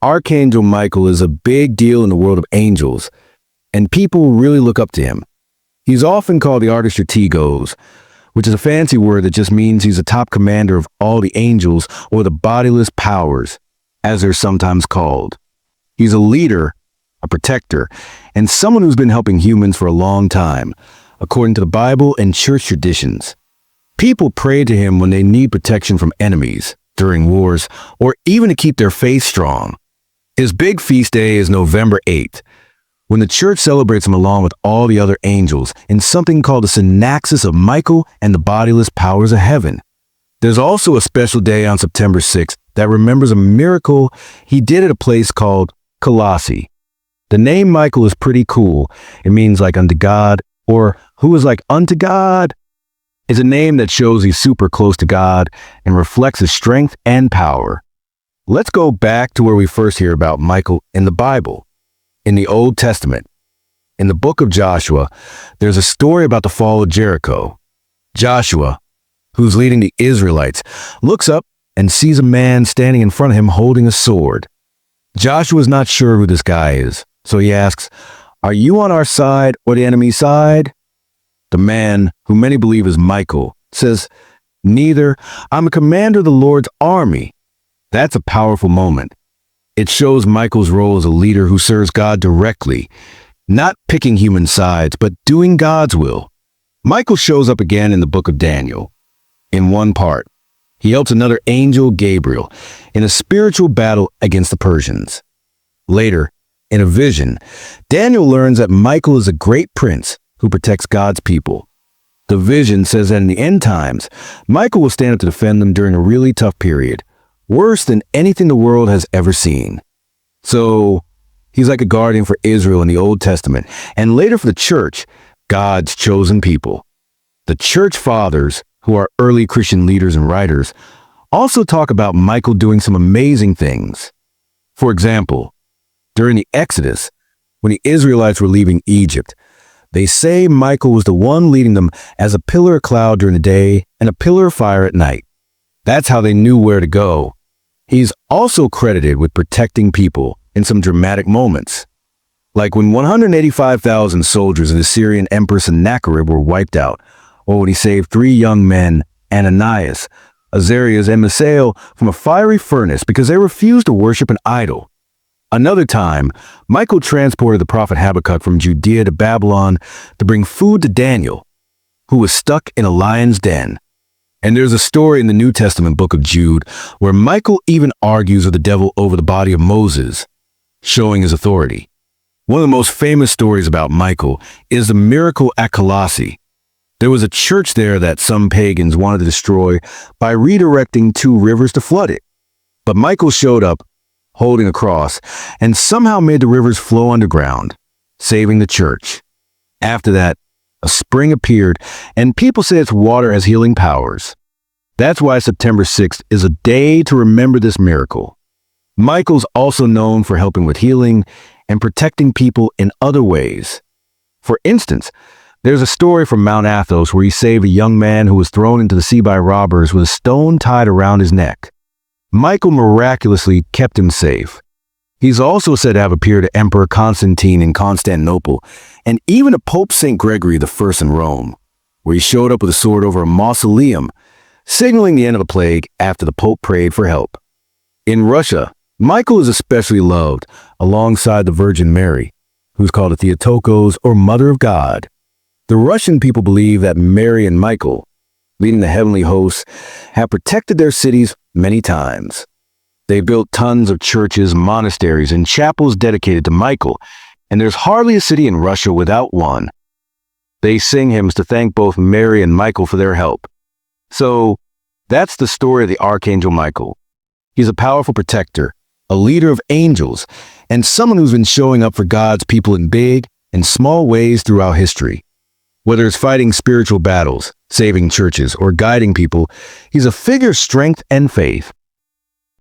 Archangel Michael is a big deal in the world of angels, and people really look up to him. He's often called the Archangel, which is a fancy word that just means he's the top commander of all the angels, or the bodiless powers, as they're sometimes called. He's a leader, a protector, and someone who's been helping humans for a long time, according to the Bible and church traditions. People pray to him when they need protection from enemies, during wars, or even to keep their faith strong. His big feast day is November 8th, when the church celebrates him along with all the other angels in something called the synaxis of Michael and the bodiless powers of heaven. There's also a special day on September 6th that remembers a miracle he did at a place called Colossae. The name Michael is pretty cool. It means like unto God, or who is like unto God. It's a name that shows he's super close to God and reflects his strength and power. Let's go back to where we first hear about Michael in the Bible. In the Old Testament, in the book of Joshua, there's a story about the fall of Jericho. Joshua, who's leading the Israelites, looks up and sees a man standing in front of him holding a sword. Joshua's not sure who this guy is, so he asks, "Are you on our side or the enemy's side?" The man, who many believe is Michael, says, "Neither. I'm a commander of the Lord's army." That's a powerful moment. It shows Michael's role as a leader who serves God directly, not picking human sides, but doing God's will. Michael shows up again in the book of Daniel. In one part, he helps another angel, Gabriel, in a spiritual battle against the Persians. Later, in a vision, Daniel learns that Michael is a great prince who protects God's people. The vision says that in the end times, Michael will stand up to defend them during a really tough period, worse than anything the world has ever seen. So, he's like a guardian for Israel in the Old Testament, and later for the church, God's chosen people. The church fathers, who are early Christian leaders and writers, also talk about Michael doing some amazing things. For example, during the Exodus, when the Israelites were leaving Egypt, they say Michael was the one leading them as a pillar of cloud during the day and a pillar of fire at night. That's how they knew where to go. He's also credited with protecting people in some dramatic moments, like when 185,000 soldiers of the Syrian Emperor Sennacherib were wiped out, or when he saved 3 young men, Ananias, Azarias, and Misael, from a fiery furnace because they refused to worship an idol. Another time, Michael transported the prophet Habakkuk from Judea to Babylon to bring food to Daniel, who was stuck in a lion's den. And there's a story in the New Testament book of Jude where Michael even argues with the devil over the body of Moses, showing his authority. One of the most famous stories about Michael is the miracle at Colossae. There was a church there that some pagans wanted to destroy by redirecting 2 rivers to flood it. But Michael showed up, holding a cross, and somehow made the rivers flow underground, saving the church. After that, a spring appeared, and people say its water has healing powers. That's why September 6th is a day to remember this miracle. Michael's also known for helping with healing and protecting people in other ways. For instance, there's a story from Mount Athos where he saved a young man who was thrown into the sea by robbers with a stone tied around his neck. Michael miraculously kept him safe. He's also said to have appeared to Emperor Constantine in Constantinople, and even to Pope St. Gregory I in Rome, where he showed up with a sword over a mausoleum, signaling the end of the plague after the Pope prayed for help. In Russia, Michael is especially loved alongside the Virgin Mary, who's called a Theotokos, or Mother of God. The Russian people believe that Mary and Michael, leading the heavenly hosts, have protected their cities many times. They built tons of churches, monasteries, and chapels dedicated to Michael, and there's hardly a city in Russia without one. They sing hymns to thank both Mary and Michael for their help. So, that's the story of the Archangel Michael. He's a powerful protector, a leader of angels, and someone who's been showing up for God's people in big and small ways throughout history. Whether it's fighting spiritual battles, saving churches, or guiding people, he's a figure of strength and faith.